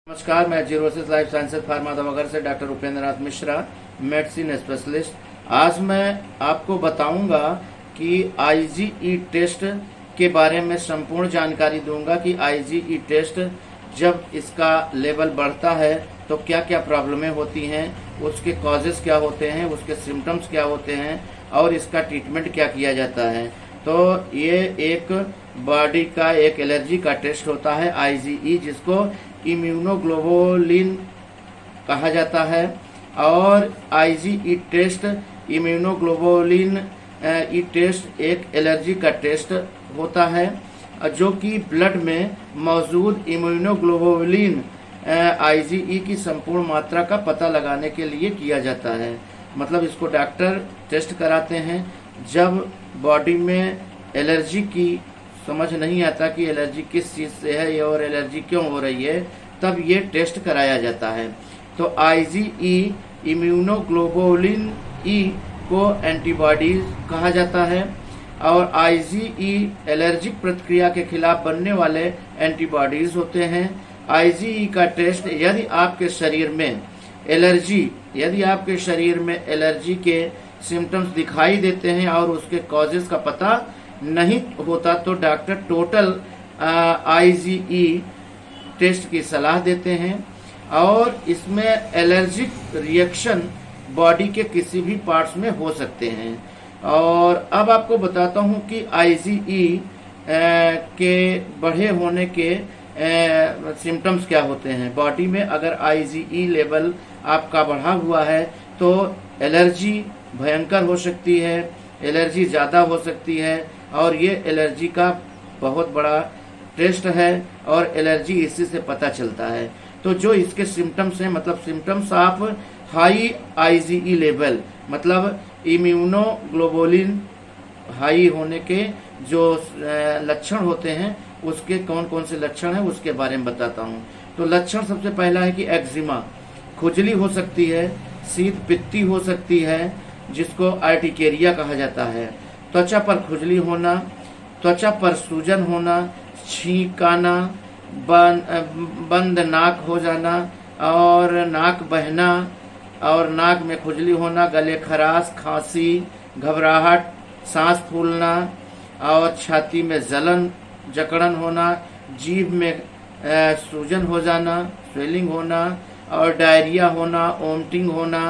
नमस्कार, मैं xerosis life Sciences Pharma दवाघर से doctor Upendra Nath Mishra, medicine specialist. आज मैं आपको बताऊंगा कि आईजीई टेस्ट के बारे में संपूर्ण जानकारी दूंगा कि आईजीई टेस्ट जब इसका लेवल बढ़ता है तो क्या क्या प्रॉब्लमें होती हैं, उसके कॉजेस क्या होते हैं, उसके सिम्टम्स क्या होते हैं और इसका ट्रीटमेंट क्या किया जाता है। तो ये एक बॉडी का एक एलर्जी का टेस्ट होता है आईजीई, जिसको इम्यूनोग्लोबुलिन कहा जाता है। और IgE test immunoglobulin E test एक एलर्जी का टेस्ट होता है जो कि ब्लड में मौजूद इम्यूनोग्लोबुलिन आईजीई की संपूर्ण मात्रा का पता लगाने के लिए किया जाता है। मतलब इसको डॉक्टर टेस्ट कराते हैं जब बॉडी में एलर्जी की समझ नहीं आता कि एलर्जी किस चीज़ से है और एलर्जी क्यों हो रही है, तब ये टेस्ट कराया जाता है। तो आईजीई इम्यूनोग्लोबुलिन ई को एंटीबॉडीज कहा जाता है और आईजीई एलर्जिक प्रतिक्रिया के खिलाफ बनने वाले एंटीबॉडीज होते हैं। आईजीई का टेस्ट यदि आपके शरीर में एलर्जी के सिम्टम्स दिखाई देते हैं और उसके कॉजेस का पता नहीं होता तो डॉक्टर टोटल आईजीई टेस्ट की सलाह देते हैं। और इसमें एलर्जिक रिएक्शन बॉडी के किसी भी पार्ट्स में हो सकते हैं। और अब आपको बताता हूं कि आईजीई के बढ़े होने के सिम्टम्स क्या होते हैं। बॉडी में अगर आईजीई लेवल आपका बढ़ा हुआ है तो एलर्जी भयंकर हो सकती है, एलर्जी ज़्यादा हो सकती है और ये एलर्जी का बहुत बड़ा टेस्ट है और एलर्जी इसी से पता चलता है। तो जो इसके सिम्टम्स हैं, मतलब symptoms of high IgE level, मतलब इम्यूनोग्लोबुलिन हाई होने के जो लक्षण होते हैं, उसके कौन कौन से लक्षण हैं उसके बारे में बताता हूँ। तो लक्षण सबसे पहला है कि एक्जिमा, खुजली हो सकती है, शीत पित्ती हो सकती है जिसको आर्टिकेरिया कहा जाता है, त्वचा पर खुजली होना, त्वचा पर सूजन होना, छींकाना, बंद नाक हो जाना और नाक बहना और नाक में खुजली होना, गले खराश, खांसी, घबराहट, सांस फूलना और छाती में जलन जकड़न होना, जीभ में सूजन हो जाना, स्वेलिंग होना और डायरिया होना, वोमिटिंग होना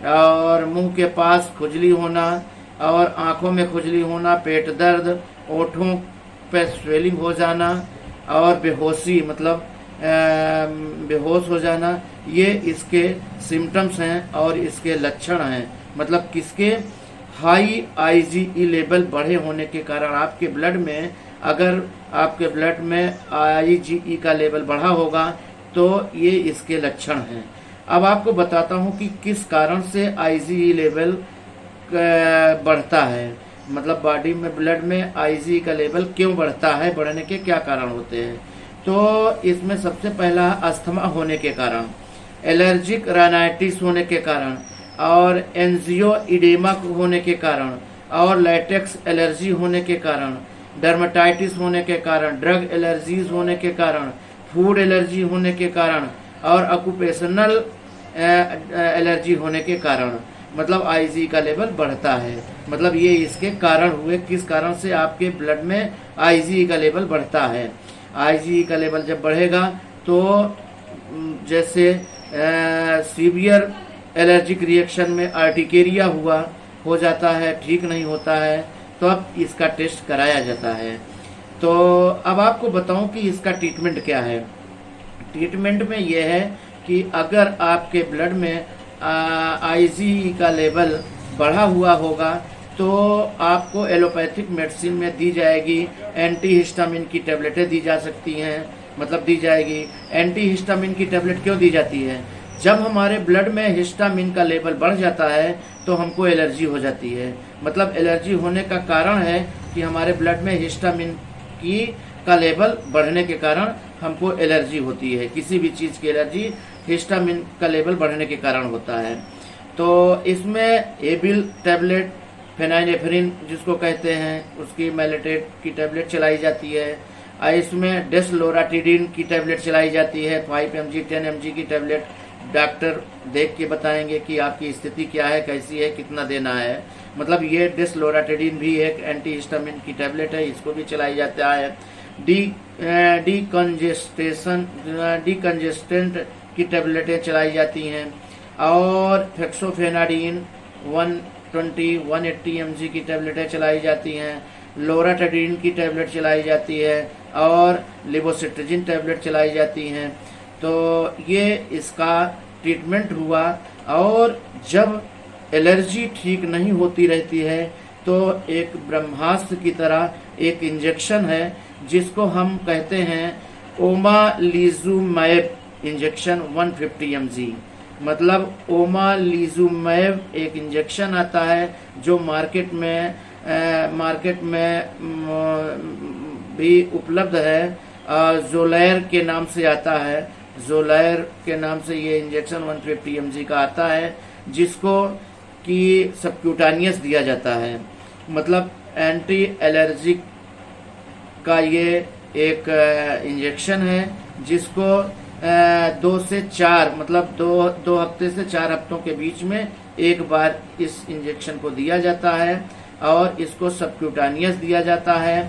और मुंह के पास खुजली होना और आंखों में खुजली होना, पेट दर्द, ओठों पे स्वेलिंग हो जाना और बेहोशी, मतलब बेहोश हो जाना। ये इसके सिम्टम्स हैं और इसके लक्षण हैं। मतलब किसके? हाई आईजीई लेवल बढ़े होने के कारण आपके ब्लड में, अगर आपके ब्लड में आईजीई का लेवल बढ़ा होगा तो ये इसके लक्षण हैं। अब आपको बताता हूँ कि किस कारण से आईजीई लेवल बढ़ता है, मतलब बॉडी में ब्लड में आईजीई का लेवल क्यों बढ़ता है, बढ़ने के क्या कारण होते हैं। तो इसमें सबसे पहला अस्थमा होने के कारण, एलर्जिक राइनाइटिस होने के कारण और एंजियोइडेमा होने के कारण और लैटेक्स एलर्जी होने के कारण, डर्मेटाइटिस होने के कारण, ड्रग एलर्जीज होने के कारण, फूड एलर्जी होने के कारण और ऑक्यूपेशनल एलर्जी होने के कारण, मतलब आईजीई का लेवल बढ़ता है। मतलब ये इसके कारण हुए, किस कारण से आपके ब्लड में आईजीई का लेवल बढ़ता है। आईजीई का लेवल जब बढ़ेगा तो जैसे सीवियर एलर्जिक रिएक्शन में आर्टिकेरिया हो जाता है, ठीक नहीं होता है, तो अब इसका टेस्ट कराया जाता है। तो अब आपको बताऊं कि इसका ट्रीटमेंट क्या है। ट्रीटमेंट में यह है कि अगर आपके ब्लड में आईजीई का लेवल बढ़ा हुआ होगा तो आपको एलोपैथिक मेडिसिन में दी जाएगी, एंटीहिस्टामिन की टेबलेटें दी जा सकती हैं, मतलब दी जाएगी। एंटीहिस्टामिन की टेबलेट क्यों दी जाती है? जब हमारे ब्लड में हिस्टामिन का लेवल बढ़ जाता है तो हमको एलर्जी हो जाती है। मतलब एलर्जी होने का कारण है कि हमारे ब्लड में हिस्टामिन का लेवल बढ़ने के कारण हमको एलर्जी होती है। किसी भी चीज़ की एलर्जी हिस्टामिन का लेवल बढ़ने के कारण होता है। तो इसमें एबिल टैबलेट, फेनाइनेफ्रिन जिसको कहते हैं, उसकी मैलेटेट की टैबलेट चलाई जाती है इसमें डेस्लोराटिडिन की टैबलेट चलाई जाती है। 5 mg 10 mg की टैबलेट डॉक्टर देख के बताएंगे कि आपकी स्थिति क्या है, कैसी है, कितना देना है। मतलब ये डेस्लोराटिडिन भी एक एंटीहिस्टामिन की टैबलेट है, इसको भी चलाई जाता है। डिकंजेस्टेंट की टैबलेटें चलाई जाती हैं। और फेक्सोफेनाडिन 180 mg की टैबलेटें चलाई जाती हैं। लोराटाडिन की टैबलेट चलाई जाती है और लिवोसिट्रिजिन टैबलेट चलाई जाती हैं। तो ये इसका ट्रीटमेंट हुआ। और जब एलर्जी ठीक नहीं होती रहती है तो एक ब्रह्मास्त्र की तरह एक इंजेक्शन है जिसको हम कहते हैं ओमालिजुमैब इंजेक्शन 150 mg। मतलब ओमालिजुमैब एक इंजेक्शन आता है जो मार्केट में भी उपलब्ध है। जोलैर के नाम से आता है, जोलैर के नाम से ये इंजेक्शन 150 mg का आता है, जिसको कि सबक्यूटानियस दिया जाता है। मतलब एंटी एलर्जिक का ये एक इंजेक्शन है जिसको 2 से 4 मतलब 2 हफ्ते से 4 हफ्तों के बीच में एक बार इस इंजेक्शन को दिया जाता है और इसको सबक्यूटानियस दिया जाता है।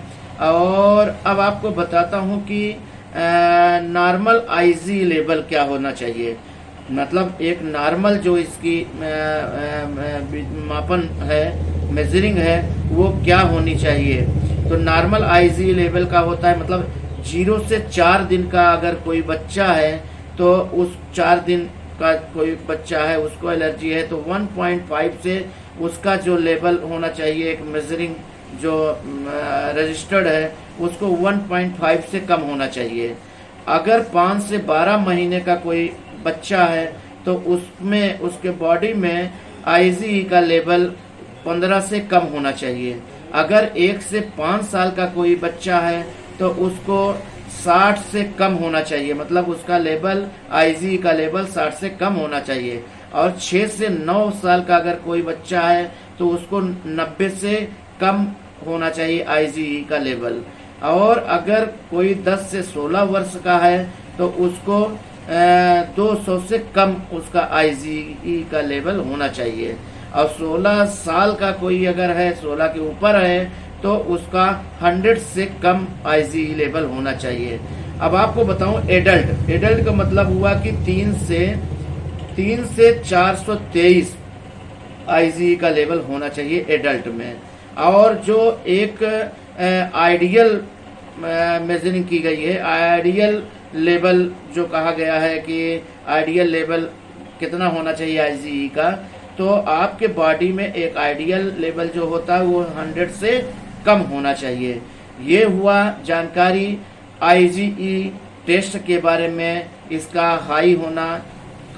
और अब आपको बताता हूँ कि नॉर्मल आईजी लेवल क्या होना चाहिए। मतलब एक नॉर्मल जो इसकी मापन है, मेजरिंग है, वो क्या होनी चाहिए। तो नॉर्मल आईजी लेवल का होता है मतलब 0 से 4 दिन का अगर कोई बच्चा है तो उस 4 दिन का कोई बच्चा है उसको एलर्जी है तो 1.5 से उसका जो लेवल होना चाहिए, एक मेजरिंग जो रजिस्टर्ड है उसको 1.5 से कम होना चाहिए। अगर 5 से 12 महीने का कोई बच्चा है तो उसमें उसके बॉडी में आईजी का लेवल 15 से कम होना चाहिए। अगर 1 से 5 साल का कोई बच्चा है तो उसको 60 से कम होना चाहिए। मतलब उसका लेवल आईजी का लेवल 60 से कम होना चाहिए। और 6 से 9 साल का अगर कोई बच्चा है तो उसको 90 से कम होना चाहिए आईजी का लेवल। और अगर कोई 10 से 16 वर्ष का है तो उसको 200 से कम उसका आईजी का लेवल होना चाहिए। और 16 साल का कोई अगर है, 16 के ऊपर है, तो उसका 100 से कम आईजी लेवल होना चाहिए। अब आपको बताऊं एडल्ट का मतलब हुआ कि 3 से 423 आईजी का लेवल होना चाहिए एडल्ट में। और जो एक आइडियल मेजरिंग की गई है, आइडियल लेवल जो कहा गया है कि आइडियल लेवल कितना होना चाहिए आईजी का, तो आपके बॉडी में एक आइडियल लेवल जो होता है वो 100 से कम होना चाहिए। ये हुआ जानकारी आईजीई टेस्ट के बारे में। इसका हाई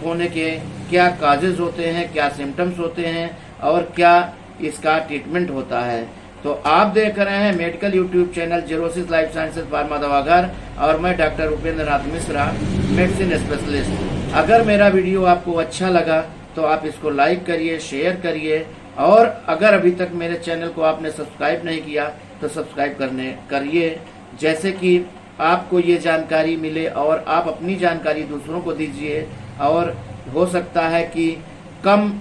होने के क्या काजेज होते हैं, क्या सिम्टम्स होते हैं और क्या इसका ट्रीटमेंट होता है। तो आप देख रहे हैं medical YouTube channel Xerosis Life Sciences Pharma Dawaghar और मैं doctor Upendra Nath Mishra, medicine specialist. अगर मेरा वीडियो आपको अच्छा लगा तो आप इसको लाइक करिए, शेयर करिए। और अगर अभी तक मेरे चैनल को आपने सब्सक्राइब नहीं किया तो सब्सक्राइब करिए, जैसे कि आपको ये जानकारी मिले और आप अपनी जानकारी दूसरों को दीजिए। और हो सकता है कि कम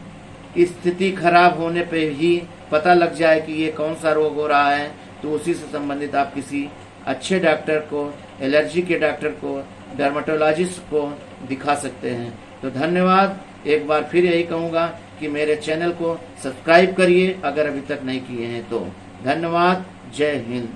स्थिति खराब होने पे ही पता लग जाए कि ये कौन सा रोग हो रहा है, तो उसी से संबंधित आप किसी अच्छे डॉक्टर को, एलर्जी के डॉक्टर को, डर्मेटोलॉजिस्ट को दिखा सकते हैं। तो धन्यवाद। एक बार फिर यही कहूँगा कि मेरे चैनल को सब्सक्राइब करिए अगर अभी तक नहीं किए हैं तो। धन्यवाद। जय हिंद।